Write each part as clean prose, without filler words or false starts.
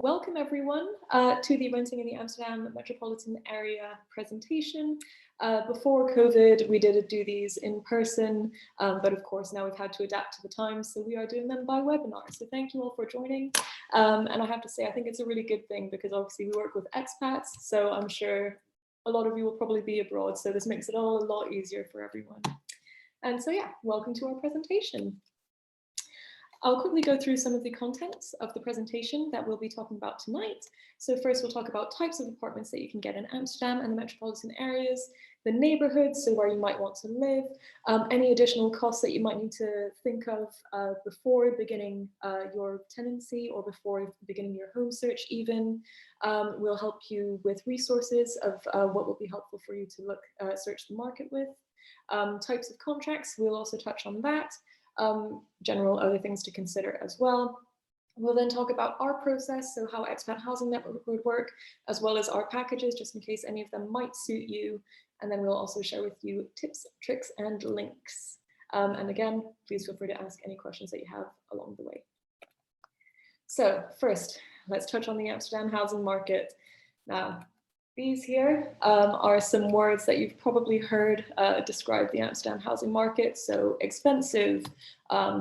Welcome everyone to the Renting in the Amsterdam Metropolitan Area presentation. Before COVID, we did do these in person, but of course now we've had to adapt to the times, so we are doing them by webinar. So thank you all for joining. And I have to say, I think it's a really good thing because obviously we work with expats, so I'm sure a lot of you will probably be abroad, so this makes it all a lot easier for everyone. And so yeah, welcome to our presentation. I'll quickly go through some of the contents of the presentation that we'll be talking about tonight. So first we'll talk about types of apartments that you can get in Amsterdam and the metropolitan areas, the neighborhoods, so where you might want to live, any additional costs that you might need to think of before beginning your tenancy or before beginning your home search even. We'll help you with resources of what will be helpful for you to search the market with. Types of contracts, we'll also touch on that. General other things to consider as well. We'll then talk about our process, so how Expat Housing Network would work, as well as our packages, just in case any of them might suit you. And then we'll also share with you tips, tricks, and links. And again, please feel free to ask any questions that you have along the way. So first, let's touch on the Amsterdam housing market. Now, these here are some words that you've probably heard describe the Amsterdam housing market. So expensive,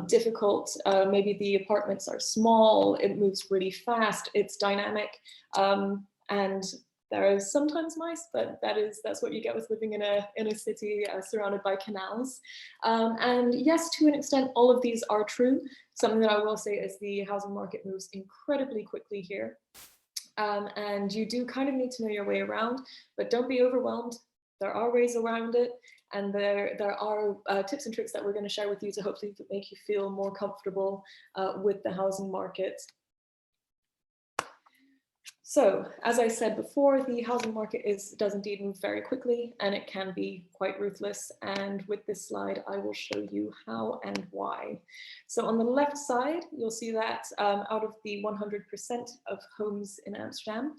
difficult, maybe the apartments are small, it moves really fast, it's dynamic, and there is sometimes nice, but that's what you get with living in a city surrounded by canals. And yes, to an extent, all of these are true. Something that I will say is the housing market moves incredibly quickly here. And you do kind of need to know your way around, but don't be overwhelmed. There are ways around it, and there are tips and tricks that we're going to share with you to hopefully make you feel more comfortable with the housing market. So, as I said before, the housing market does indeed move very quickly, and it can be quite ruthless. And with this slide, I will show you how and why. So on the left side, you'll see that out of the 100% of homes in Amsterdam,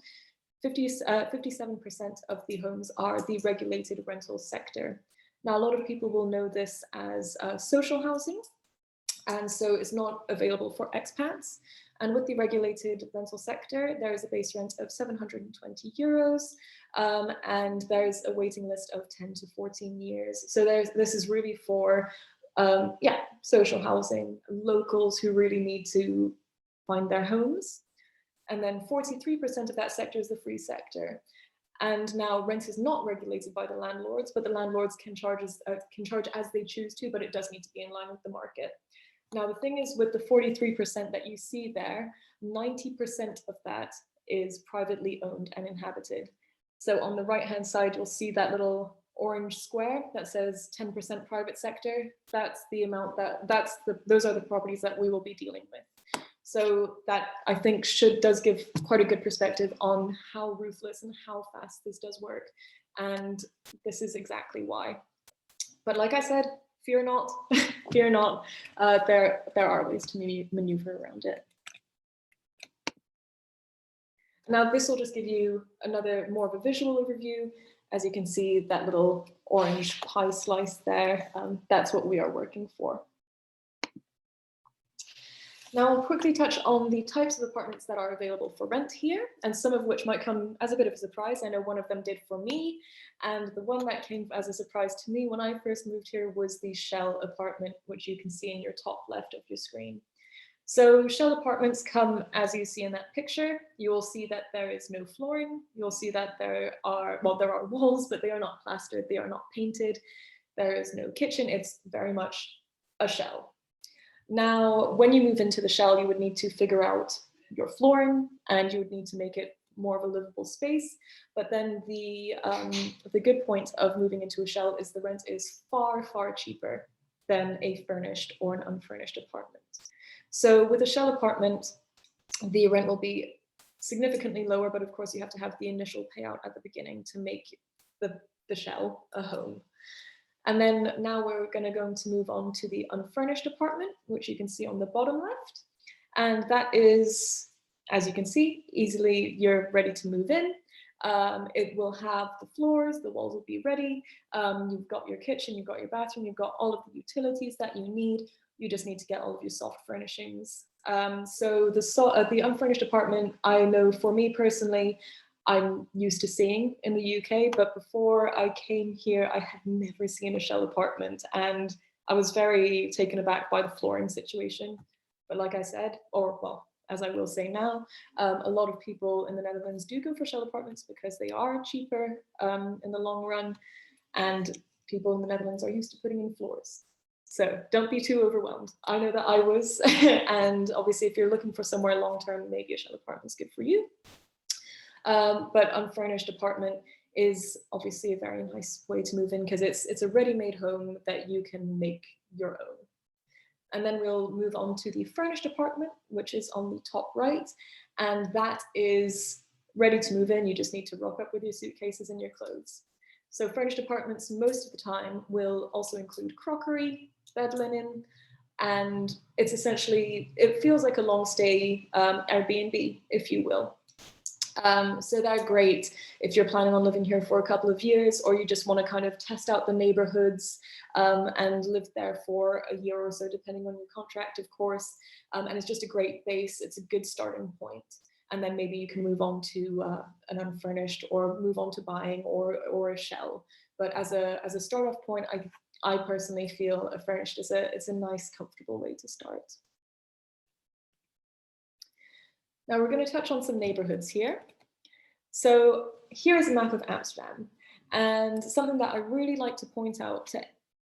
57% of the homes are the regulated rental sector. Now, a lot of people will know this as social housing, and so it's not available for expats. And with the regulated rental sector, there is a base rent of 720 euros, and there's a waiting list of 10 to 14 years. So this is really for, social housing, locals who really need to find their homes. And then 43% of that sector is the free sector. And now rent is not regulated by the landlords, but the landlords can charge as they choose to, but it does need to be in line with the market. Now, the thing is, with the 43% that you see there, 90% of that is privately owned and inhabited. So on the right-hand side, you'll see that little orange square that says 10% private sector. That's the amount those are the properties that we will be dealing with. So that, I think, does give quite a good perspective on how ruthless and how fast this does work. And this is exactly why. But like I said, fear not, fear not. There are ways to maneuver around it. Now, this will just give you more of a visual overview. As you can see, that little orange pie slice there, that's what we are working for. Now, I'll quickly touch on the types of apartments that are available for rent here, and some of which might come as a bit of a surprise. I know one of them did for me, and the one that came as a surprise to me when I first moved here was the shell apartment, which you can see in your top left of your screen. So shell apartments come as you see in that picture. You will see that there is no flooring. You'll see that there are walls, but they are not plastered. They are not painted. There is no kitchen. It's very much a shell. Now, when you move into the shell, you would need to figure out your flooring, and you would need to make it more of a livable space. But then the good point of moving into a shell is the rent is far, far cheaper than a furnished or an unfurnished apartment. So with a shell apartment, the rent will be significantly lower, but of course you have to have the initial payout at the beginning to make the shell a home. And then now we're going to move on to the unfurnished apartment, which you can see on the bottom left. And that is, as you can see, easily you're ready to move in. It will have the floors, the walls will be ready. You've got your kitchen, you've got your bathroom, you've got all of the utilities that you need. You just need to get all of your soft furnishings. So the unfurnished apartment, I know for me personally, I'm used to seeing in the UK, but before I came here, I had never seen a shell apartment, and I was very taken aback by the flooring situation. But like I said, or well, as I will say now, a lot of people in the Netherlands do go for shell apartments because they are cheaper in the long run, and people in the Netherlands are used to putting in floors. So don't be too overwhelmed. I know that I was, and obviously if you're looking for somewhere long-term, maybe a shell apartment is good for you. But unfurnished apartment is obviously a very nice way to move in because it's a ready-made home that you can make your own. And then we'll move on to the furnished apartment, which is on the top right. And that is ready to move in. You just need to rock up with your suitcases and your clothes. So furnished apartments most of the time will also include crockery, bed linen, and it's essentially, it feels like a long stay Airbnb, if you will. So they're great if you're planning on living here for a couple of years, or you just want to kind of test out the neighborhoods and live there for a year or so, depending on your contract, of course. And it's just a great base. It's a good starting point. And then maybe you can move on to an unfurnished, or move on to buying, or a shell. But as a start off point, I personally feel a furnished is a nice, comfortable way to start. Now we're going to touch on some neighborhoods here. So here is a map of Amsterdam. And something that I really like to point out to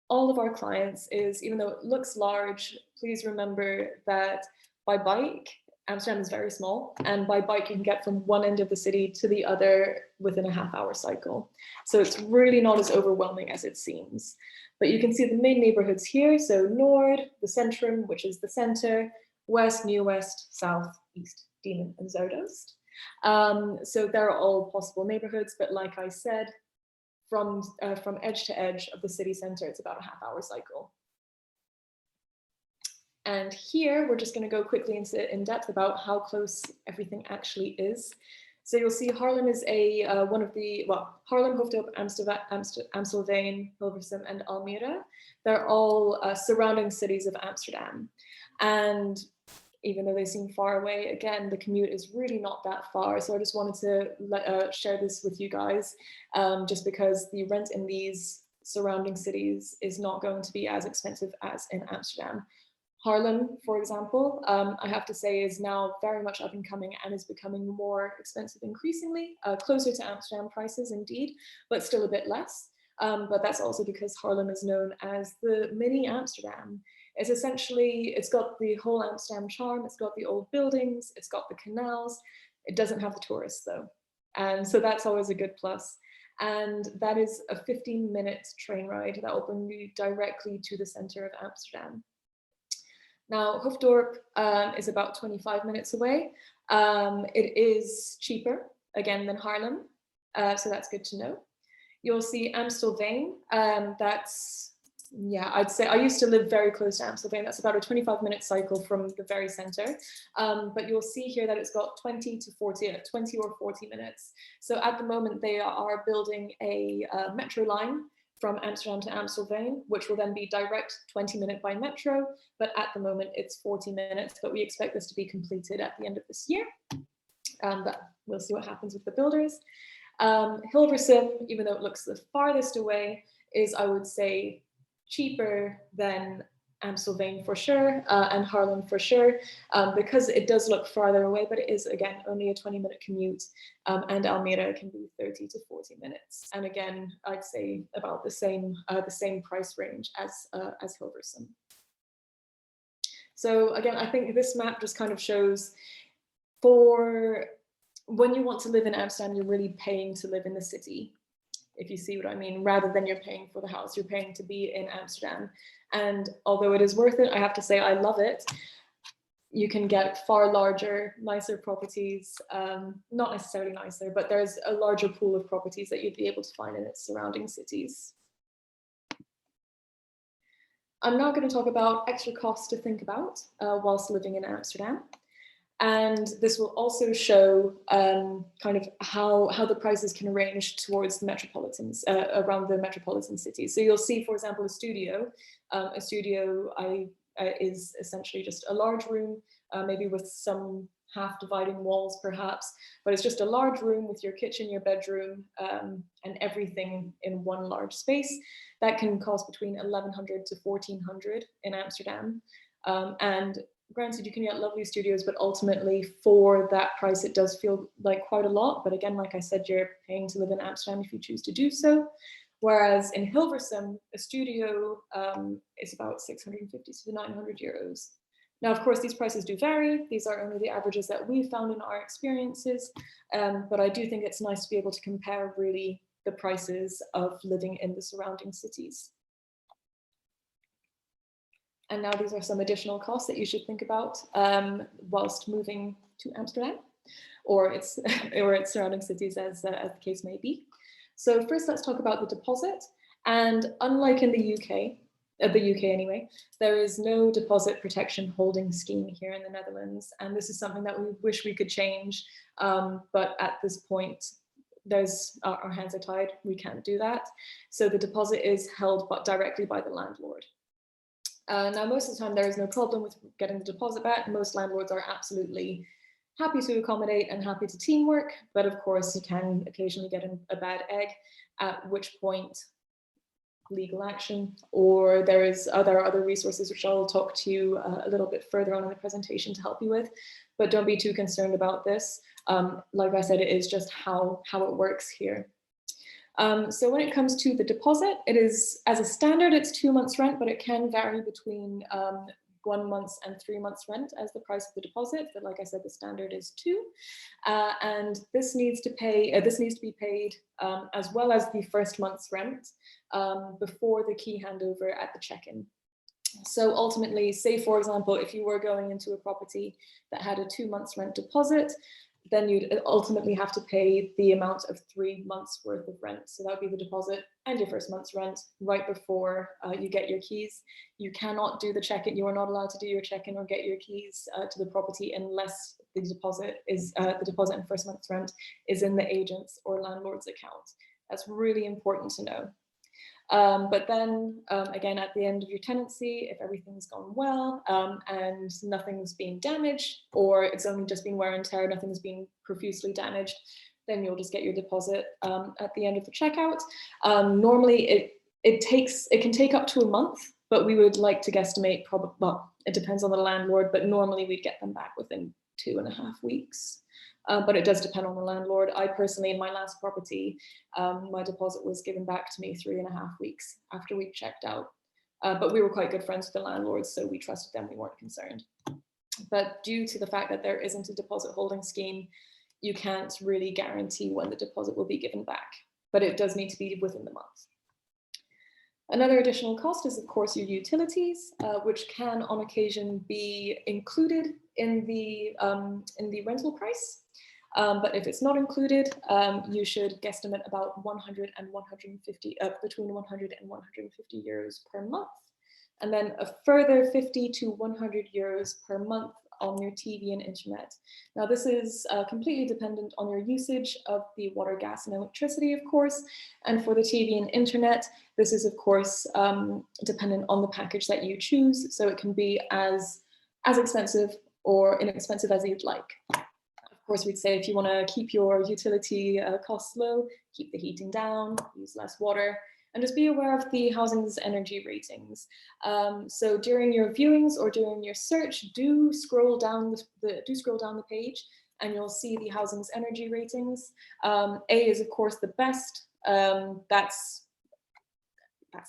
all of our clients is, even though it looks large, please remember that by bike, Amsterdam is very small, and by bike you can get from one end of the city to the other within a half-hour cycle. So it's really not as overwhelming as it seems. But you can see the main neighborhoods here. So Noord, the Centrum, which is the center, West, New West, South, East, Diemen, and Zuidoost. So they're all possible neighborhoods, but like I said, from edge to edge of the city center, it's about a half-hour cycle. And here, we're just going to go quickly into in depth about how close everything actually is. So you'll see Haarlem is one of the, well, Haarlem, Hoofddorp, Amstelveen, Hilversum, and Almere. They're all surrounding cities of Amsterdam. And even though they seem far away, again, the commute is really not that far. So I just wanted to share this with you guys, just because the rent in these surrounding cities is not going to be as expensive as in Amsterdam. Haarlem, for example, I have to say is now very much up and coming and is becoming more expensive increasingly, closer to Amsterdam prices indeed, but still a bit less. But that's also because Haarlem is known as the mini Amsterdam. It's essentially, it's got the whole Amsterdam charm, it's got the old buildings, it's got the canals. It doesn't have the tourists though. And so that's always a good plus. And that is a 15-minute train ride that will bring you directly to the center of Amsterdam. Now, Hoofddorp is about 25 minutes away. It is cheaper, again, than Haarlem, so that's good to know. You'll see Amstelveen, that's, yeah, I'd say I used to live very close to Amstelveen. That's about a 25-minute cycle from the very center. But you'll see here that it's got 20 or 40 minutes. So at the moment, they are building a metro line from Amsterdam to Amstelveen, which will then be direct 20-minute by metro. But at the moment, it's 40 minutes. But we expect this to be completed at the end of this year. But we'll see what happens with the builders. Hilversum, even though it looks the farthest away, is, I would say, cheaper than Amstelveen for sure, and Haarlem for sure, because it does look farther away, but it is, again, only a 20-minute commute, and Almere can be 30 to 40 minutes. And again, I'd say about the same price range as Hilversum. So again, I think this map just kind of shows, for when you want to live in Amsterdam, you're really paying to live in the city, if you see what I mean, rather than you're paying for the house, you're paying to be in Amsterdam. And although it is worth it, I have to say I love it. You can get far larger, nicer properties, not necessarily nicer, but there's a larger pool of properties that you'd be able to find in its surrounding cities. I'm now going to talk about extra costs to think about whilst living in Amsterdam. And this will also show kind of how the prices can range towards the metropolitans, around the metropolitan cities. So you'll see, for example, a studio I is essentially just a large room, maybe with some half dividing walls perhaps, but it's just a large room with your kitchen, your bedroom, and everything in one large space. That can cost between 1,100 to 1,400 in Amsterdam. And granted, you can get lovely studios, but ultimately for that price, it does feel like quite a lot. But again, like I said, you're paying to live in Amsterdam if you choose to do so. Whereas in Hilversum, a studio is about 650 to 900 euros. Now, of course, these prices do vary. These are only the averages that we found in our experiences. But I do think it's nice to be able to compare really the prices of living in the surrounding cities. And now these are some additional costs that you should think about whilst moving to Amsterdam or its surrounding cities, as the case may be. So first, let's talk about the deposit. And unlike in the UK anyway, there is no deposit protection holding scheme here in the Netherlands. And this is something that we wish we could change. But at this point, our hands are tied. We can't do that. So the deposit is held directly by the landlord. Now, most of the time, there is no problem with getting the deposit back. Most landlords are absolutely happy to accommodate and happy to teamwork. But of course, you can occasionally get a bad egg, at which point legal action, or there are other resources which I'll talk to you a little bit further on in the presentation to help you with. But don't be too concerned about this. Like I said, it is just how it works here. So when it comes to the deposit, it is, as a standard, it's 2 months rent, but it can vary between 1 month and 3 months rent as the price of the deposit. But like I said, the standard is 2. And this needs to be paid as well as the first month's rent before the key handover at the check-in. So ultimately, say for example, if you were going into a property that had a 2 months rent deposit, then you'd ultimately have to pay the amount of 3 months worth of rent. So that would be the deposit and your first month's rent right before you get your keys. You cannot do the check-in. You are not allowed to do your check-in or get your keys to the property unless the deposit and first month's rent is in the agent's or landlord's account. That's really important to know. But then again, at the end of your tenancy, if everything's gone well and nothing's being damaged, or it's only just been wear and tear, nothing's been profusely damaged, then you'll just get your deposit at the end of the checkout. Normally it can take up to a month, but we would like to guesstimate well, it depends on the landlord, but normally we'd get them back within 2.5 weeks. But it does depend on the landlord. I personally, in my last property, my deposit was given back to me 3.5 weeks after we checked out. But we were quite good friends with the landlords, so we trusted them, we weren't concerned. But due to the fact that there isn't a deposit holding scheme, you can't really guarantee when the deposit will be given back, but it does need to be within the month. Another additional cost is, of course, your utilities, which can on occasion be included in the rental price. But if it's not included, you should guesstimate about 100 and 150, between 100 and 150 euros per month. And then a further 50 to 100 euros per month on your TV and internet. Now, this is completely dependent on your usage of the water, gas, and electricity, of course. And for the TV and internet, this is, of course, dependent on the package that you choose. So it can be as expensive or inexpensive as you'd like. Of course, we'd say if you want to keep your utility costs low, keep the heating down, use less water, and just be aware of the housing's energy ratings. So during your viewings or during your search, do scroll down the page, and you'll see the housing's energy ratings. A is, of course, the best. That's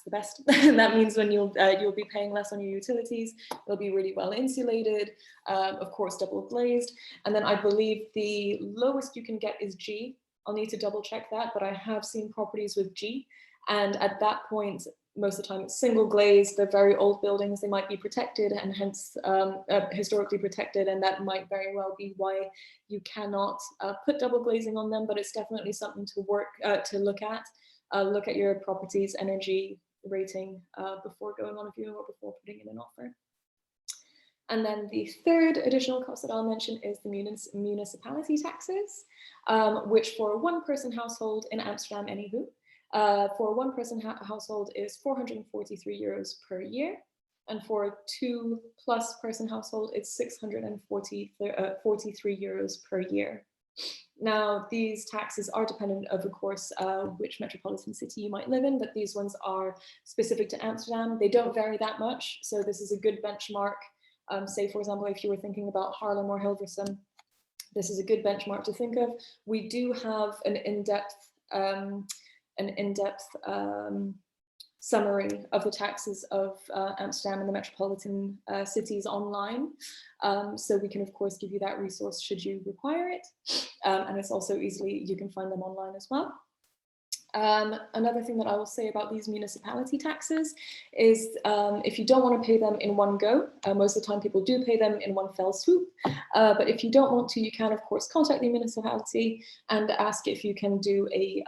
the best. That means when you'll be paying less on your utilities, it'll be really well insulated, of course double glazed, and then I believe the lowest you can get is G. I'll need to double check that, but I have seen properties with G, and at that point, most of the time it's single glazed. They're very old buildings, they might be protected and hence historically protected, and that might very well be why you cannot put double glazing on them, but it's definitely something to look at. Look at your property's energy rating before going on a viewing or before putting in an offer. And then the third additional cost that I'll mention is the municipality taxes, which for a one-person household in Amsterdam, anywho, for a one-person household is 443 euros per year. And for a 2+ person household, it's 643 euros per year. Now, these taxes are dependent of course, which metropolitan city you might live in, but these ones are specific to Amsterdam. They don't vary that much, so this is a good benchmark. Say, for example, if you were thinking about Haarlem or Hilversum, this is a good benchmark to think of. We do have an in-depth summary of the taxes of Amsterdam and the metropolitan cities online. So we can of course give you that resource should you require it. And it's also easily, you can find them online as well. Another thing that I will say about these municipality taxes is if you don't want to pay them in one go, most of the time people do pay them in one fell swoop, but if you don't want to, you can of course contact the municipality and ask if you can do a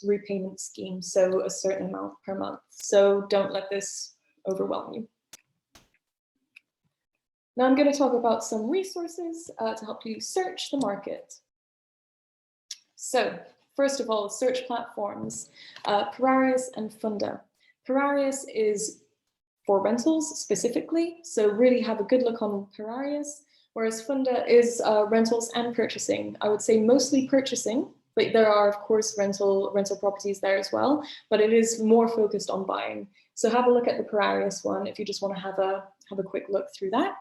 repayment scheme, so a certain amount per month. So don't let this overwhelm you. Now I'm going to talk about some resources to help you search the market. So first of all, search platforms, Pararius and Funda. Pararius is for rentals specifically, so really have a good look on Pararius, whereas Funda is rentals and purchasing. I would say mostly purchasing, but there are of course rental properties there as well, but it is more focused on buying. So have a look at the Pararius one if you just want to have a quick look through that.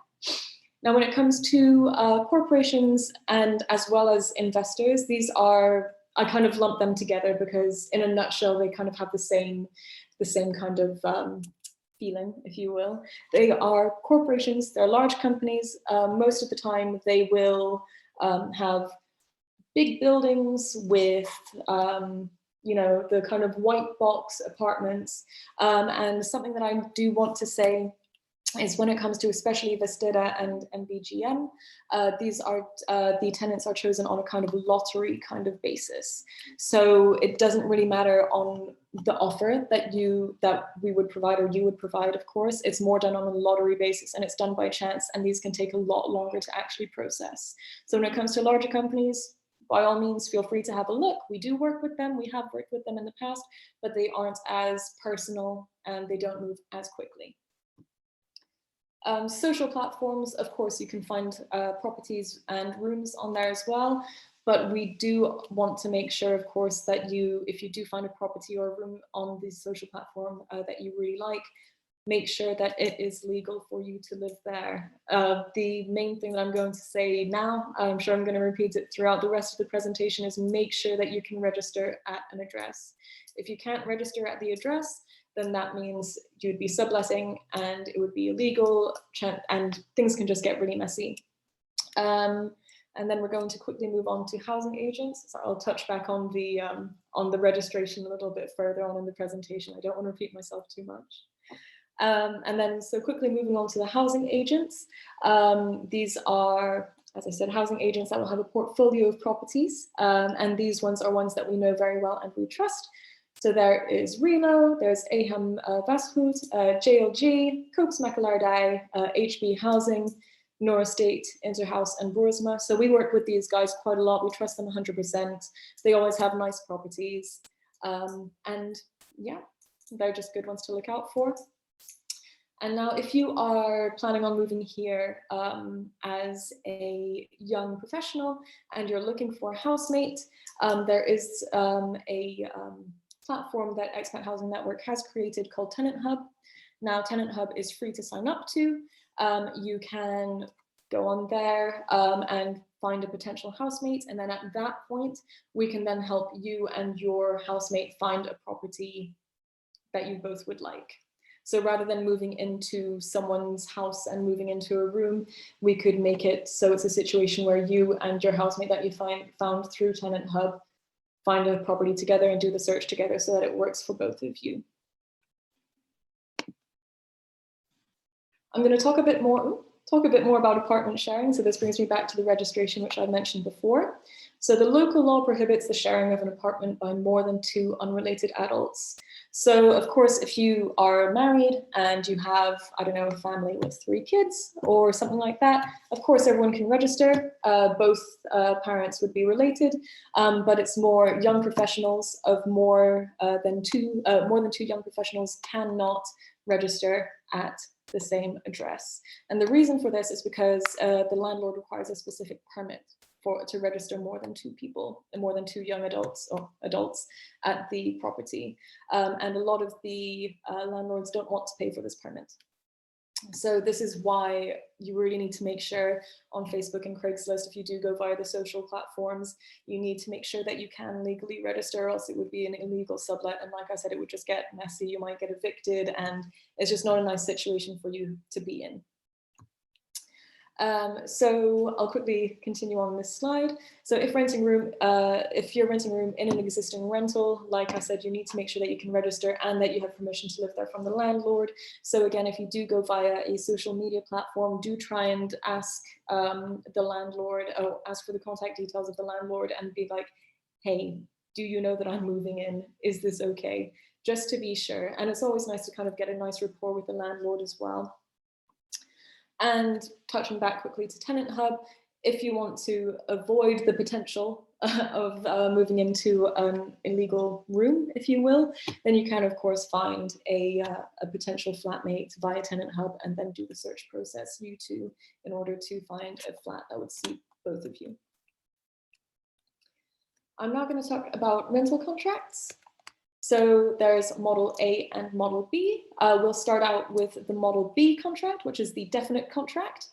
Now, when it comes to corporations and as well as investors, these are, I kind of lump them together because in a nutshell, they kind of have the same kind of feeling, if you will. They are corporations, they're large companies. Most of the time they will have big buildings with, you know, the kind of white box apartments. And something that I do want to say is when it comes to especially Vestida and BGM, these are the tenants are chosen on a kind of lottery kind of basis. So it doesn't really matter on the offer that we would provide or you would provide, of course. It's more done on a lottery basis and it's done by chance, and these can take a lot longer to actually process. So when it comes to larger companies, by all means, feel free to have a look. We do work with them. We have worked with them in the past, but they aren't as personal and they don't move as quickly. Social platforms, of course, you can find properties and rooms on there as well, but we do want to make sure, of course, that if you do find a property or a room on the social platform that you really like, make sure that it is legal for you to live there. The main thing that I'm going to say now, I'm sure I'm going to repeat it throughout the rest of the presentation, is make sure that you can register at an address. If you can't register at the address, then that means you would be subletting and it would be illegal and things can just get really messy. And then we're going to quickly move on to housing agents. So I'll touch back on the registration a little bit further on in the presentation. I don't want to repeat myself too much. And then so quickly moving on to the housing agents. These are, as I said, housing agents that will have a portfolio of properties. And these ones are ones that we know very well and we trust. So there is Relo, there's Aham Vastgoed, JLG, Koops Makelaardij, HB Housing, Nora State, Interhouse, and Boersma. So we work with these guys quite a lot. We trust them 100%. They always have nice properties. And yeah, they're just good ones to look out for. And now if you are planning on moving here as a young professional and you're looking for a housemate, there is a platform that Expat Housing Network has created called Tenant Hub. Now Tenant Hub is free to sign up to. You can go on there and find a potential housemate, and then at that point we can then help you and your housemate find a property that you both would like. So rather than moving into someone's house and moving into a room, we could make it so it's a situation where you and your housemate that you found through Tenant Hub find a property together and do the search together so that it works for both of you. I'm going to talk a bit more about apartment sharing. So this brings me back to the registration, which I mentioned before. So the local law prohibits the sharing of an apartment by more than 2 unrelated adults. So of course, if you are married and you have, I don't know, a family with 3 kids or something like that, of course everyone can register. Both parents would be related, but it's more young professionals of more than two young professionals cannot register at the same address. And the reason for this is because the landlord requires a specific permit to register more than 2 people, and more than 2 young adults or adults at the property. And a lot of the landlords don't want to pay for this permit. So this is why you really need to make sure on Facebook and Craigslist, if you do go via the social platforms, you need to make sure that you can legally register, or else it would be an illegal sublet. And like I said, it would just get messy. You might get evicted, and it's just not a nice situation for you to be in. So I'll quickly continue on this slide. So if you're renting a room in an existing rental, like I said, you need to make sure that you can register and that you have permission to live there from the landlord. So again, if you do go via a social media platform, do try and ask the landlord, or ask for the contact details of the landlord and be like, hey, do you know that I'm moving in? Is this okay? Just to be sure. And it's always nice to kind of get a nice rapport with the landlord as well. And touching back quickly to Tenant Hub, if you want to avoid the potential of moving into an illegal room, if you will, then you can of course find a potential flatmate via Tenant Hub and then do the search process, you two, in order to find a flat that would suit both of you. I'm now going to talk about rental contracts. So there's Model A and Model B. We'll start out with the Model B contract, which is the definite contract.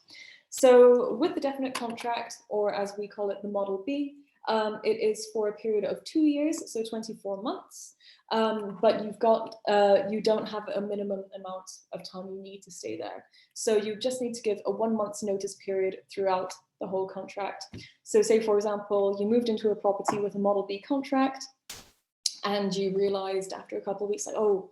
So with the definite contract, or as we call it, the Model B, it is for a period of 2 years, so 24 months. But you don't have a minimum amount of time you need to stay there. So you just need to give a 1 month's notice period throughout the whole contract. So say, for example, you moved into a property with a Model B contract, and you realized after a couple of weeks, like, oh,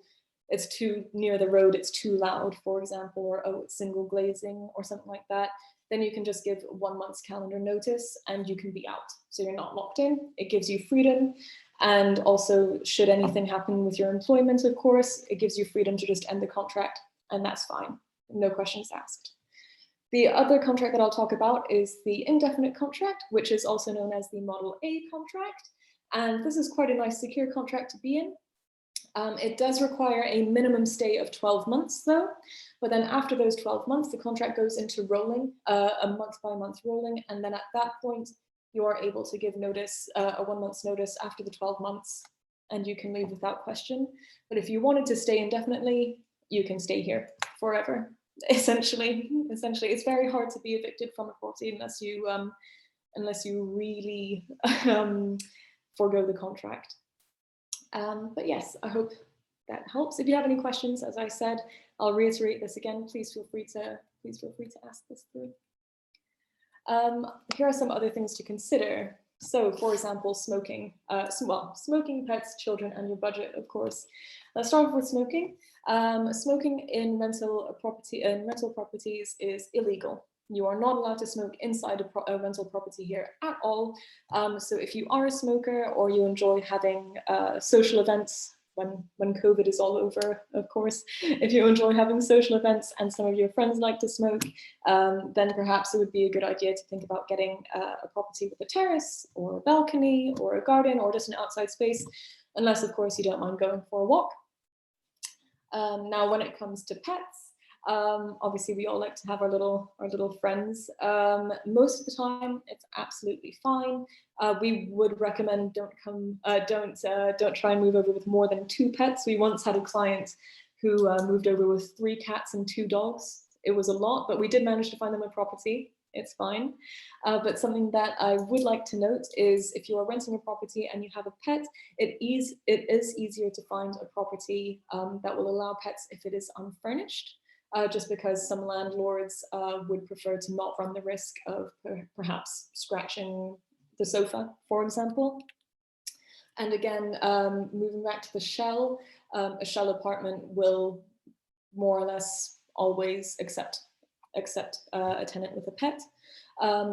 it's too near the road, it's too loud, for example, or oh, it's single glazing or something like that, then you can just give 1 month's calendar notice and you can be out. So you're not locked in. It gives you freedom. And also, should anything happen with your employment, of course, it gives you freedom to just end the contract, and that's fine. No questions asked. The other contract that I'll talk about is the indefinite contract, which is also known as the Model A contract. And this is quite a nice secure contract to be in. It does require a minimum stay of 12 months though, but then after those 12 months, the contract goes into rolling, a month-by-month rolling, and then at that point, you are able to give notice, a 1 month's notice after the 12 months, and you can leave without question. But if you wanted to stay indefinitely, you can stay here forever, essentially. It's very hard to be evicted from a property unless you really forego the contract. But yes, I hope that helps. If you have any questions, as I said, I'll reiterate this again. Please feel free to ask this through. Here are some other things to consider. So, for example, smoking. Smoking, pets, children, and your budget, of course. Let's start off with smoking. Smoking in rental properties is illegal. You are not allowed to smoke inside a rental property here at all. So if you are a smoker or you enjoy having social events, when COVID is all over, of course, if you enjoy having social events and some of your friends like to smoke, then perhaps it would be a good idea to think about getting a property with a terrace or a balcony or a garden or just an outside space, unless of course you don't mind going for a walk. Now, when it comes to pets, obviously we all like to have our little friends. Most of the time it's absolutely fine. We would recommend don't try and move over with more than 2 pets. We once had a client who moved over with 3 cats and 2 dogs. It was a lot, but we did manage to find them a property. It's fine. But something that I would like to note is if you are renting a property and you have a pet, it is easier to find a property that will allow pets if it is unfurnished. Just because some landlords would prefer to not run the risk of perhaps scratching the sofa, for example. And again, moving back to the shell, a shell apartment will more or less always accept a tenant with a pet.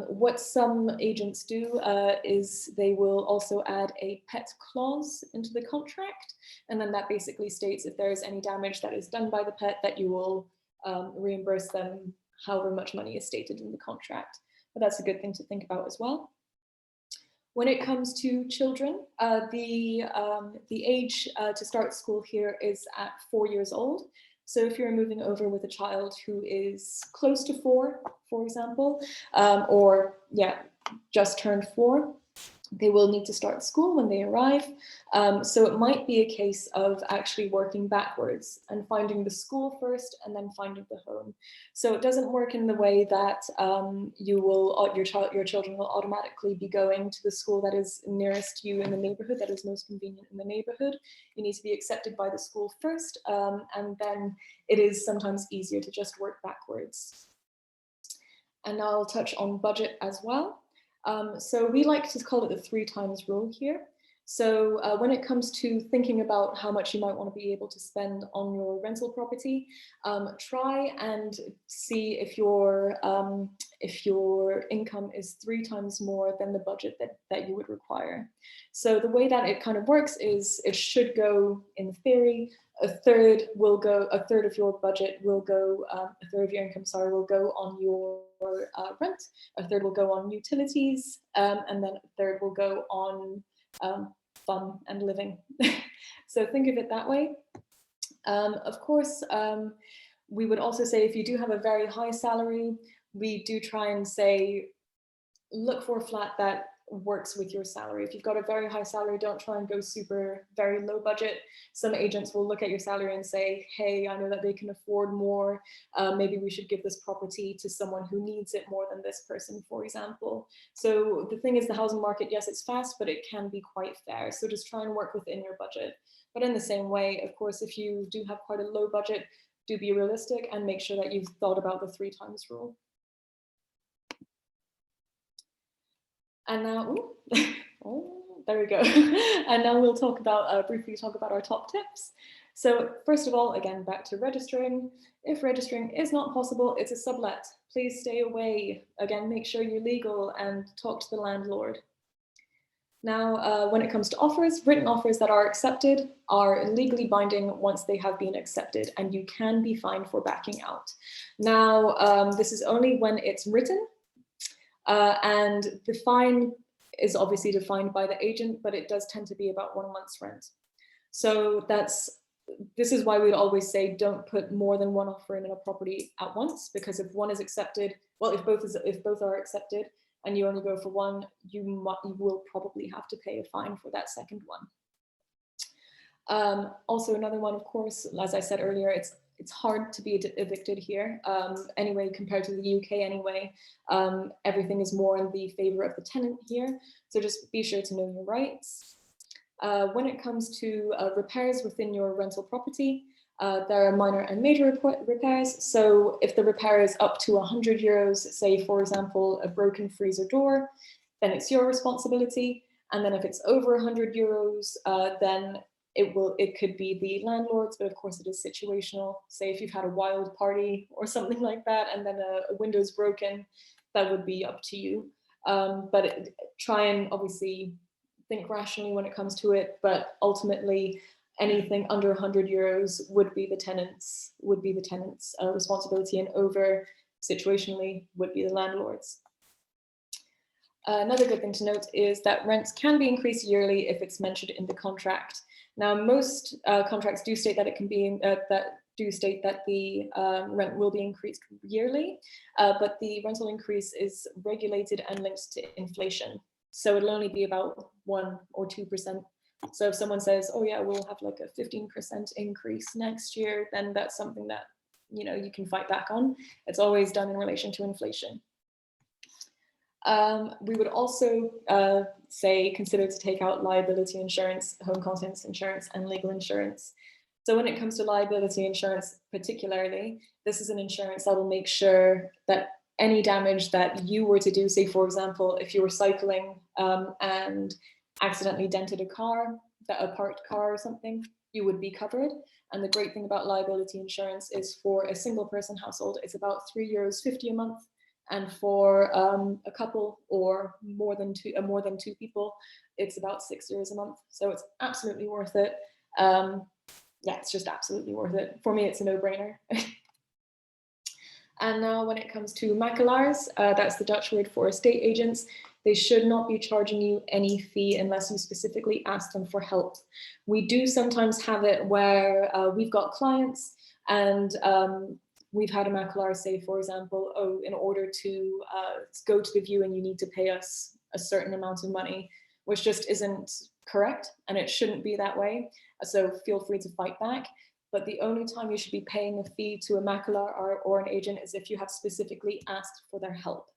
What some agents do is they will also add a pet clause into the contract, and then that basically states if there is any damage that is done by the pet that you will reimburse them however much money is stated in the contract. But that's a good thing to think about as well. When it comes to children, the age to start school here is at 4 years old. So if you're moving over with a child who is close to 4, for example, or yeah, just turned 4, they will need to start school when they arrive. So it might be a case of actually working backwards and finding the school first and then finding the home. So it doesn't work in the way that your children will automatically be going to the school that is nearest you in the neighborhood, that is most convenient in the neighborhood. You need to be accepted by the school first, and then it is sometimes easier to just work backwards. And now I'll touch on budget as well. So we like to call it the 3 times rule here. So when it comes to thinking about how much you might want to be able to spend on your rental property, try and see if your income is 3 times more than the budget that you would require. So the way that it kind of works is it should go, in theory, a third of your budget will go, a third of your income, sorry, will go on your rent, a third will go on utilities, and then a third will go on fun and living. So think of it that way. Of course, we would also say if you do have a very high salary, we do try and say, look for a flat that works with your salary. If you've got a very high salary, don't try and go very low budget. Some agents will look at your salary and say, hey, I know that they can afford more. Maybe we should give this property to someone who needs it more than this person, for example. So the thing is, the housing market, yes, it's fast, but it can be quite fair. So just try and work within your budget. But in the same way, of course, if you do have quite a low budget, do be realistic and make sure that you've thought about the 3 times rule. And now, oh, there we go. And now we'll talk about, briefly talk about our top tips. So first of all, again, back to registering. If registering is not possible, it's a sublet. Please stay away. Again, make sure you're legal and talk to the landlord. Now, when it comes to offers, written offers that are accepted are legally binding once they have been accepted, and you can be fined for backing out. Now, this is only when it's written. And the fine is obviously defined by the agent, but it does tend to be about 1 month's rent. So this is why we'd always say don't put more than 1 offer in a property at once, because if one is accepted, well, if both are accepted and you only go for 1, you will probably have to pay a fine for that second one. Also, another one, of course, as I said earlier, it's hard to be evicted here. Anyway, compared to the UK anyway, everything is more in the favor of the tenant here. So just be sure to know your rights. When it comes to repairs within your rental property, there are minor and major repairs. So if the repair is up to €100, say, for example, a broken freezer door, then it's your responsibility. And then if it's over €100, then it could be the landlord's, but of course it is situational. Say if you've had a wild party or something like that, and then a window's broken, that would be up to you. But try and obviously think rationally when it comes to it. But ultimately, anything under €100 would be the tenant's responsibility, and over situationally would be the landlord's. Another good thing to note is that rents can be increased yearly if it's mentioned in the contract. Now, most contracts do state that it can be the rent will be increased yearly, but the rental increase is regulated and linked to inflation. So it'll only be about 1 or 2%. So if someone says, "Oh yeah, we'll have like a 15% increase next year," then that's something that you can fight back on. It's always done in relation to inflation. We would also say consider to take out liability insurance, home contents insurance, and legal insurance. So when it comes to liability insurance particularly, this is an insurance that will make sure that any damage that you were to do, say for example, if you were cycling and accidentally dented a parked car or something, you would be covered. And the great thing about liability insurance is for a single person household, it's about €3.50 a month. And for a couple or more than two people, it's about €6 a month. So it's absolutely worth it. Yeah, it's just absolutely worth it. For me, it's a no-brainer. And now when it comes to makelaars, that's the Dutch word for estate agents, they should not be charging you any fee unless you specifically ask them for help. We do sometimes have it where we've got clients And we've had a makelar say, for example, oh, in order to go to the viewing, you need to pay us a certain amount of money, which just isn't correct, and it shouldn't be that way. So feel free to fight back. But the only time you should be paying a fee to a makelar or an agent is if you have specifically asked for their help.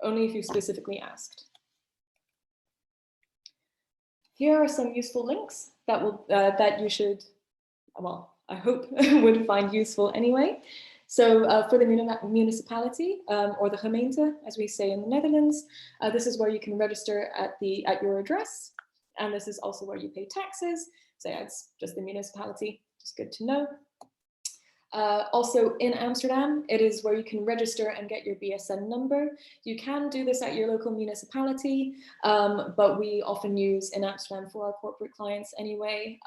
Only if you specifically asked. Here are some useful links that will that you should, well, I hope would find useful anyway. So for the municipality, or the gemeente, as we say in the Netherlands, this is where you can register at your address, and this is also where you pay taxes. So yeah, it's just the municipality, just good to know. Also in Amsterdam, it is where you can register and get your BSN number. You can do this at your local municipality, but we often use in Amsterdam for our corporate clients anyway.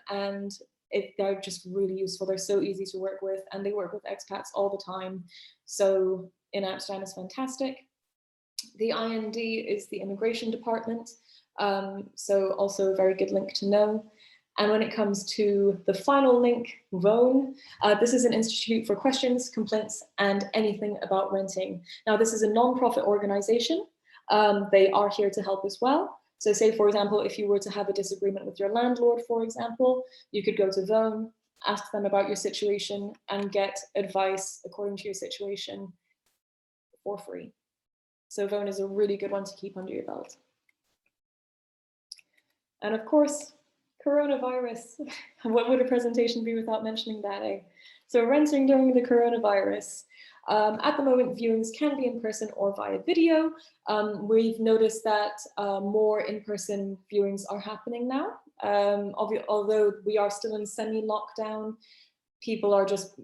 And they're just really useful. They're so easy to work with, and they work with expats all the time. So in Amsterdam is fantastic. The IND is the immigration department. So also a very good link to know. And when it comes to the final link, Woon, this is an institute for questions, complaints, and anything about renting. Now, this is a non-profit organization. They are here to help as well. So say, for example, if you were to have a disagreement with your landlord, for example, you could go to Woon, ask them about your situation, and get advice according to your situation for free. So Woon is a really good one to keep under your belt. And of course, coronavirus. What would a presentation be without mentioning that, eh? So renting during the coronavirus. At the moment, viewings can be in person or via video. We've noticed that more in-person viewings are happening now. Although we are still in semi-lockdown, people are just,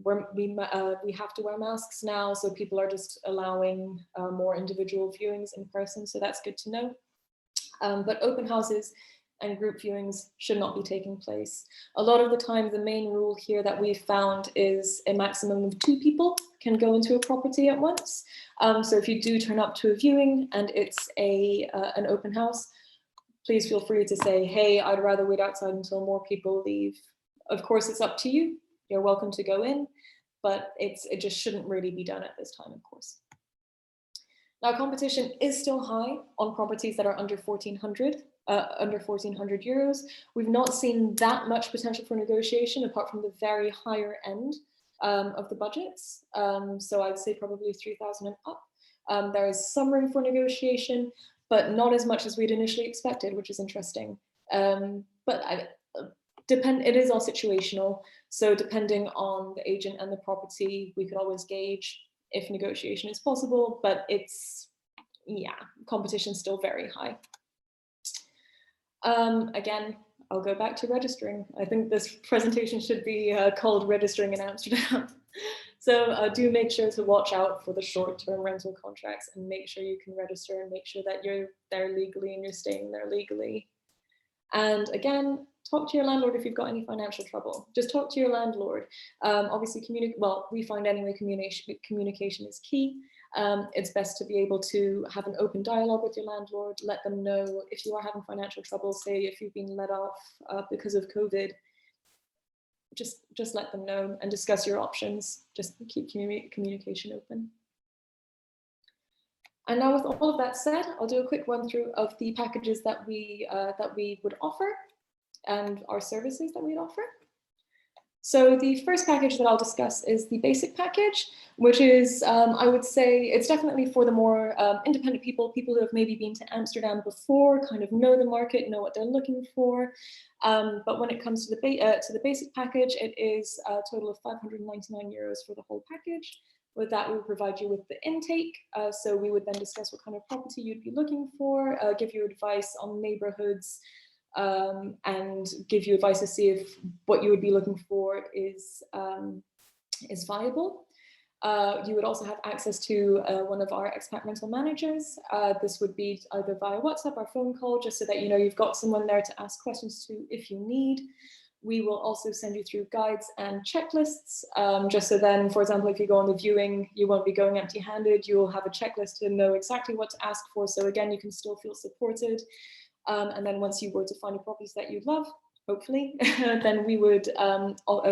we have to wear masks now, so people are just allowing more individual viewings in person, so that's good to know. But open houses and group viewings should not be taking place. A lot of the time, the main rule here that we've found is a maximum of 2 people can go into a property at once. So if you do turn up to a viewing and it's an open house, please feel free to say, hey, I'd rather wait outside until more people leave. Of course, it's up to you. You're welcome to go in, but it just shouldn't really be done at this time, of course. Now, competition is still high on properties that are under 1,400 euros. We've not seen that much potential for negotiation apart from the very higher end of the budgets. So I'd say probably 3,000 and up. There is some room for negotiation, but not as much as we'd initially expected, which is interesting. But it is all situational. So depending on the agent and the property, we could always gauge if negotiation is possible, but it's, yeah, competition's still very high. Again, I'll go back to registering. I think this presentation should be called Registering in Amsterdam. So do make sure to watch out for the short-term rental contracts and make sure you can register and make sure that you're there legally and you're staying there legally. And again, talk to your landlord if you've got any financial trouble. Just talk to your landlord. Obviously, we find anyway communication is key. It's best to be able to have an open dialogue with your landlord, let them know if you are having financial trouble, say if you've been let off because of COVID, just let them know and discuss your options. Just keep communication open. And now with all of that said, I'll do a quick run through of the packages that we would offer and our services that we'd offer. So the first package that I'll discuss is the basic package, which is, I would say, it's definitely for the more independent people who have maybe been to Amsterdam before, kind of know the market, know what they're looking for. But when it comes to the basic package, it is a total of 599 euros for the whole package. With that, we will provide you with the intake. So we would then discuss what kind of property you'd be looking for, give you advice on neighborhoods, and give you advice to see if what you would be looking for is viable. You would also have access to one of our expat rental managers. This would be either via WhatsApp or phone call, just so that you know you've got someone there to ask questions to if you need. We will also send you through guides and checklists, just so then, for example, if you go on the viewing, you won't be going empty-handed. You will have a checklist to know exactly what to ask for. So again, you can still feel supported. And then once you were to find a property that you love, hopefully, then we would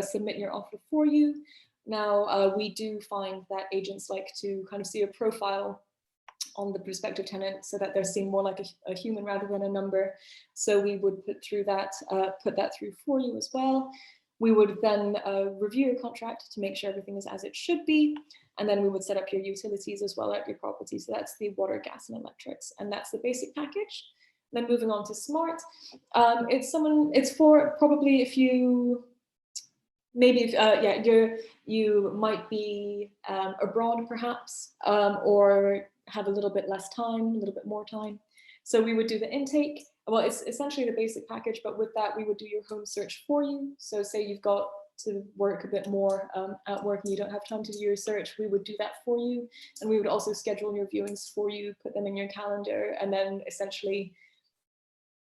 submit your offer for you. Now, we do find that agents like to kind of see a profile on the prospective tenant so that they're seen more like a human rather than a number. So we would put that through for you as well. We would then review your contract to make sure everything is as it should be. And then we would set up your utilities as well at your property. So that's the water, gas, and electrics. And that's the basic package. Then moving on to Smart. It's for probably if you, maybe if, you might be abroad perhaps, or have a little bit less time, a little bit more time. So we would do the intake. Well, it's essentially the basic package, but with that, we would do your home search for you. So say you've got to work a bit more at work and you don't have time to do your search, we would do that for you. And we would also schedule your viewings for you, put them in your calendar, and then essentially,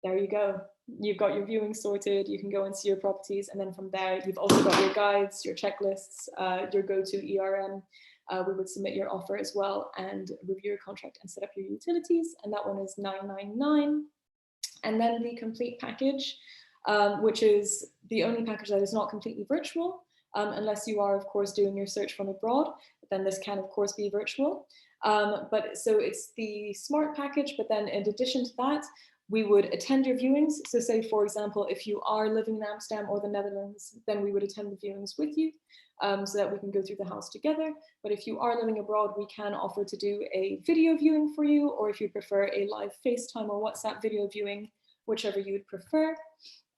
there you go. You've got your viewing sorted, you can go and see your properties, and then from there, you've also got your guides, your checklists, your go-to ERM. We would submit your offer as well and review your contract and set up your utilities, and that one is 999. And then the complete package, which is the only package that is not completely virtual, unless you are, of course, doing your search from abroad, then this can, of course, be virtual. But so it's the Smart package, but then in addition to that, we would attend your viewings. So say, for example, if you are living in Amsterdam or the Netherlands, then we would attend the viewings with you so that we can go through the house together. But if you are living abroad, we can offer to do a video viewing for you, or if you prefer a live FaceTime or WhatsApp video viewing, whichever you would prefer.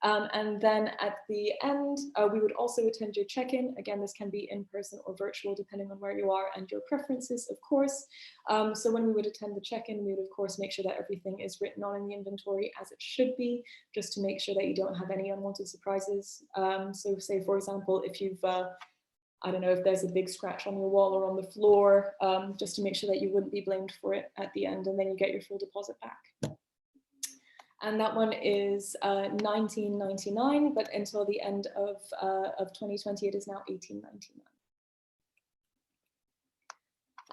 And then at the end, we would also attend your check-in. Again, this can be in person or virtual, depending on where you are and your preferences, of course. So when we would attend the check-in, we would, of course, make sure that everything is written on in the inventory as it should be, just to make sure that you don't have any unwanted surprises. So say, for example, if you've, I don't know, if there's a big scratch on your wall or on the floor, just to make sure that you wouldn't be blamed for it at the end, and then you get your full deposit back. And that one is 1999, but until the end of 2020, it is now 1899.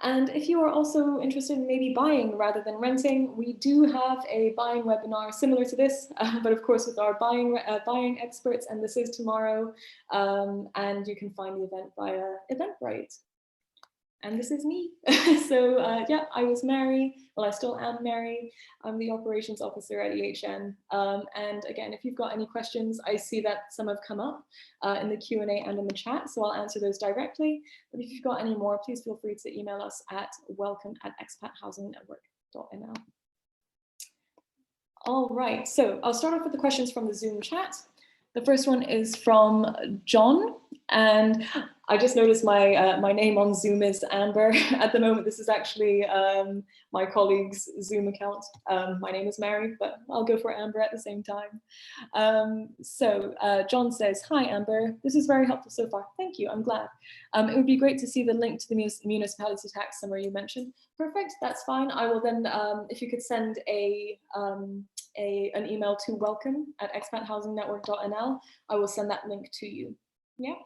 And if you are also interested in maybe buying rather than renting, we do have a buying webinar similar to this, but of course with our buying experts, and this is tomorrow, and you can find the event via Eventbrite. And this is me. So yeah, I was Mary. Well, I still am Mary. I'm the operations officer at EHN. And again, if you've got any questions, I see that some have come up in the Q&A and in the chat, so I'll answer those directly. But if you've got any more, please feel free to email us at welcome@expathousing.network.nl. All right, so I'll start off with the questions from the Zoom chat. The first one is from John, and I just noticed my name on Zoom is Amber at the moment. This is actually my colleague's Zoom account. My name is Mary, but I'll go for Amber at the same time. So John says, "Hi Amber, this is very helpful so far. Thank you, I'm glad. It would be great to see the link to the municipality tax summary you mentioned." Perfect, that's fine. I will then, if you could send an email to welcome@expathousing.network.nl, I will send that link to you. Yeah.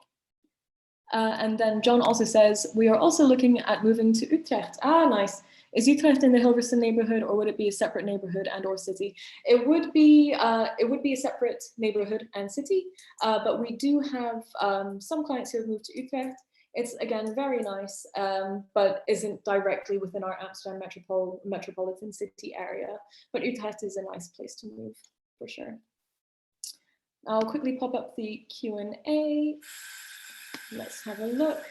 And then John also says, "We are also looking at moving to Utrecht." Ah, nice. Is Utrecht in the Hilversum neighborhood, or would it be a separate neighborhood and or city? It would be a separate neighborhood and city, but we do have some clients who have moved to Utrecht. It's again very nice, but isn't directly within our Amsterdam metropolitan city area. But Utrecht is a nice place to move for sure. I'll quickly pop up the Q&A. Let's have a look.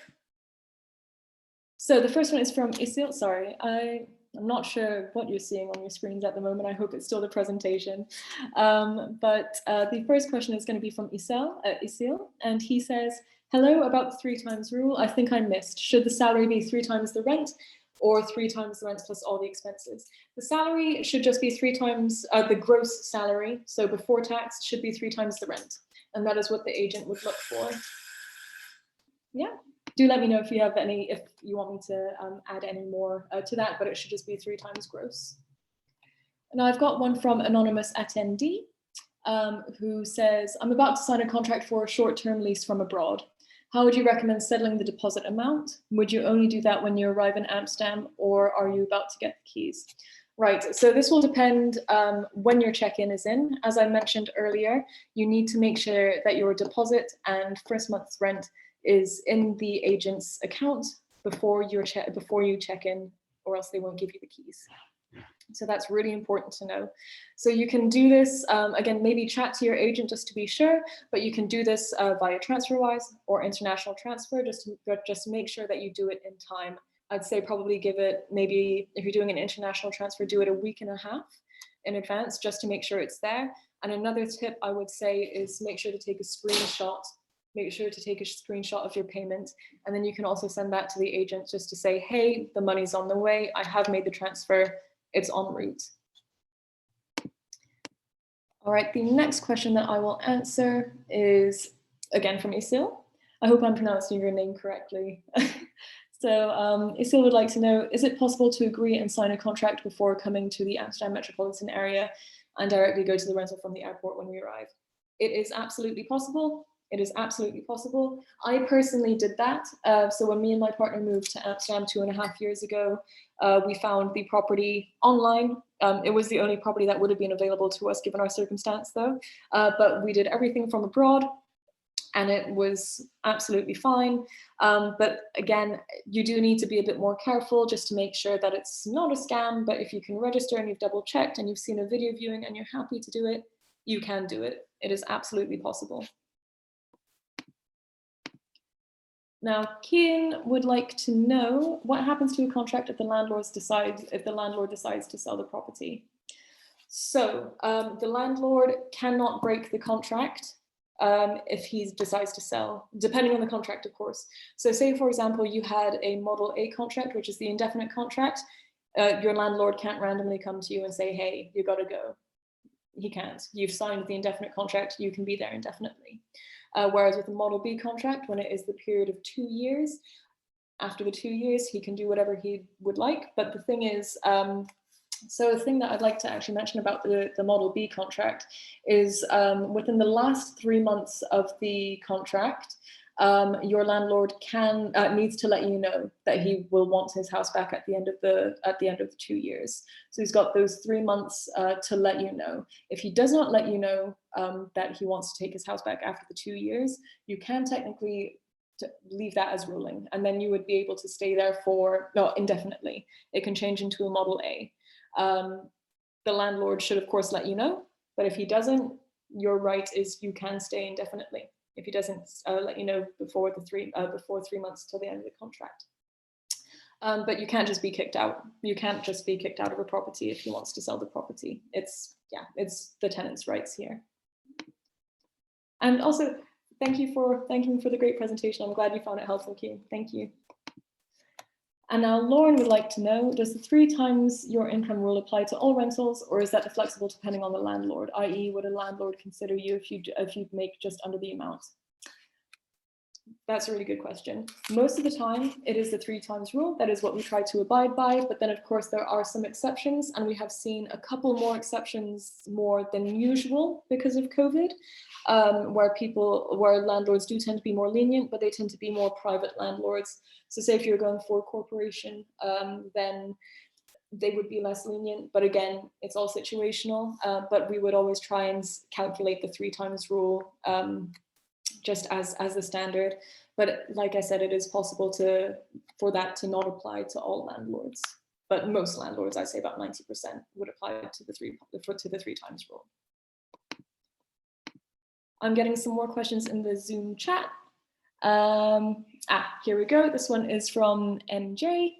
So the first one is from Isil. Sorry, I'm not sure what you're seeing on your screens at the moment. I hope it's still the presentation. But the first question is going to be from Isil, and he says, "Hello, about the 3 times rule. I think I missed. Should the salary be 3 times the rent, or 3 times the rent plus all the expenses?" The salary should just be 3 times the gross salary. So before tax should be 3 times the rent, and that is what the agent would look for. Yeah, do let me know if you have any, if you want me to add any more to that, but it should just be 3 times gross. Now I've got one from anonymous attendee who says, "I'm about to sign a contract for a short-term lease from abroad. How would you recommend settling the deposit amount? Would you only do that when you arrive in Amsterdam, or are you about to get the keys?" Right, so this will depend when your check-in is in. As I mentioned earlier, you need to make sure that your deposit and first month's rent is in the agent's account before you check in, or else they won't give you the keys. So that's really important to know. So you can do this, again, maybe chat to your agent just to be sure, but you can do this via TransferWise or international transfer, just to make sure that you do it in time. I'd say probably give it, maybe if you're doing an international transfer, do it a week and a half in advance just to make sure it's there. And another tip I would say is make sure to take a screenshot. Make sure to take a screenshot of your payment, and then you can also send that to the agent just to say, hey, the money's on the way, I have made the transfer, it's en route. All right, the next question that I will answer is again from Isil. I hope I'm pronouncing your name correctly. So Isil would like to know, is it possible to agree and sign a contract before coming to the Amsterdam Metropolitan area and directly go to the rental from the airport when we arrive? It is absolutely possible. It is absolutely possible. I personally did that. So when me and my partner moved to Amsterdam 2.5 years ago, we found the property online. It was the only property that would have been available to us given our circumstance though. But we did everything from abroad and it was absolutely fine. But again, you do need to be a bit more careful just to make sure that it's not a scam, but if you can register and you've double checked and you've seen a video viewing and you're happy to do it, you can do it. It is absolutely possible. Now, Kian would like to know what happens to a contract if the landlord decides to sell the property. So the landlord cannot break the contract if he decides to sell, depending on the contract, of course. So say, for example, you had a Model A contract, which is the indefinite contract. Your landlord can't randomly come to you and say, hey, you got to go. He can't. You've signed the indefinite contract, you can be there indefinitely. Whereas with the Model B contract, when it is the period of 2 years, after the 2 years, he can do whatever he would like. But the thing is, so the thing that I'd like to actually mention about the Model B contract is within the last 3 months of the contract, your landlord needs to let you know that he will want his house back at the end of the 2 years. So he's got those 3 months to let you know. If he does not let you know that he wants to take his house back after the 2 years, you can technically leave that as ruling, and then you would be able to stay there indefinitely. It can change into a Model A. The landlord should of course let you know, but if he doesn't, your right is you can stay indefinitely if he doesn't let you know before 3 months till the end of the contract. But you can't just be kicked out. You can't just be kicked out of a property if he wants to sell the property. It's the tenant's rights here. And also, thank you for the great presentation. I'm glad you found it helpful, Q. Thank you. And now Lauren would like to know, does the 3 times your income rule apply to all rentals, or is that flexible depending on the landlord? I.e., would a landlord consider you if you make just under the amount? That's a really good question. Most of the time, it is the 3 times rule. That is what we try to abide by. But then, of course, there are some exceptions, and we have seen a couple more exceptions more than usual because of COVID, where landlords do tend to be more lenient, but they tend to be more private landlords. So say if you're going for a corporation, then they would be less lenient. But again, it's all situational. But we would always try and calculate the 3 times rule just as the standard. But like I said, it is possible for that to not apply to all landlords. But most landlords, I'd say about 90%, would apply to the 3 times rule. I'm getting some more questions in the Zoom chat. Here we go. This one is from MJ,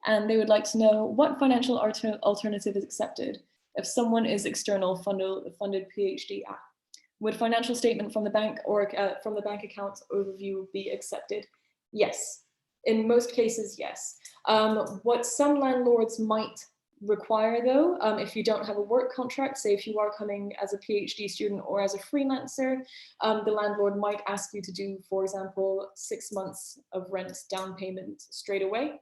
and they would like to know what financial alternative is accepted if someone is external funded PhD. Would financial statement from the bank or from the bank account overview be accepted? Yes, in most cases, yes. What some landlords might require though, if you don't have a work contract, say if you are coming as a PhD student or as a freelancer, the landlord might ask you to do, for example, 6 months of rent down payment straight away,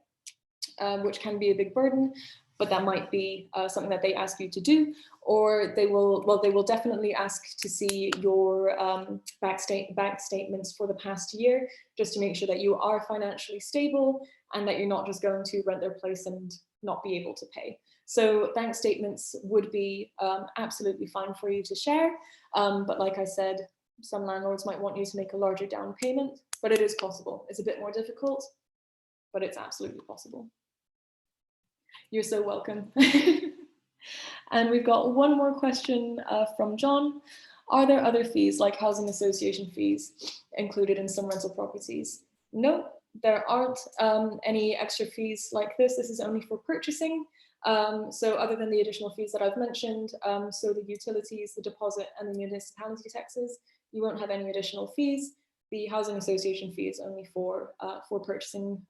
which can be a big burden. But that might be something that they ask you to do, or they will definitely ask to see your bank statements for the past year, just to make sure that you are financially stable and that you're not just going to rent their place and not be able to pay. So bank statements would be absolutely fine for you to share. But like I said, some landlords might want you to make a larger down payment, but it is possible. It's a bit more difficult, but it's absolutely possible. You're so welcome. And we've got one more question from John. Are there other fees like housing association fees included in some rental properties? No, there aren't any extra fees like this. This is only for purchasing. So other than the additional fees that I've mentioned, so the utilities, the deposit and the municipality taxes, you won't have any additional fees. The housing association fee is only for purchasing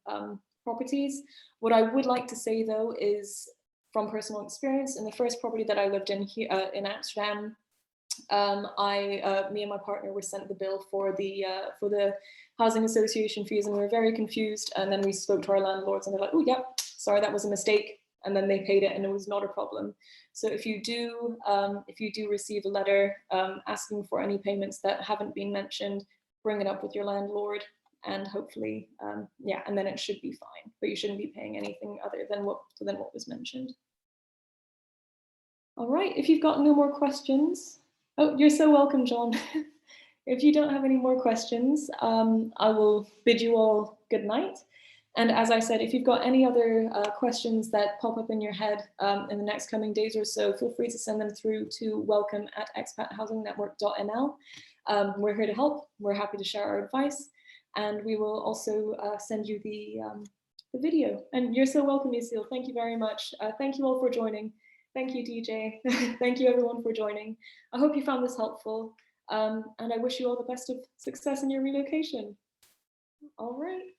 properties. What I would like to say though is, from personal experience, in the first property that I lived in here in Amsterdam, me and my partner were sent the bill for the housing association fees, and we were very confused. And then we spoke to our landlords, and they're like, "Oh, yeah, sorry, that was a mistake." And then they paid it, and it was not a problem. So if you do receive a letter asking for any payments that haven't been mentioned, bring it up with your landlord, and hopefully, yeah, and then it should be fine. But you shouldn't be paying anything other than what was mentioned. All right, if you've got no more questions, oh, you're so welcome, John. If you don't have any more questions, I will bid you all good night. And as I said, if you've got any other questions that pop up in your head in the next coming days or so, feel free to send them through to welcome@expathousingnetwork.nl. We're here to help. We're happy to share our advice, and we will also send you the video. And you're so welcome, Yacil. Thank you very much. Thank you all for joining. Thank you, DJ. Thank you, everyone, for joining. I hope you found this helpful, and I wish you all the best of success in your relocation. All right.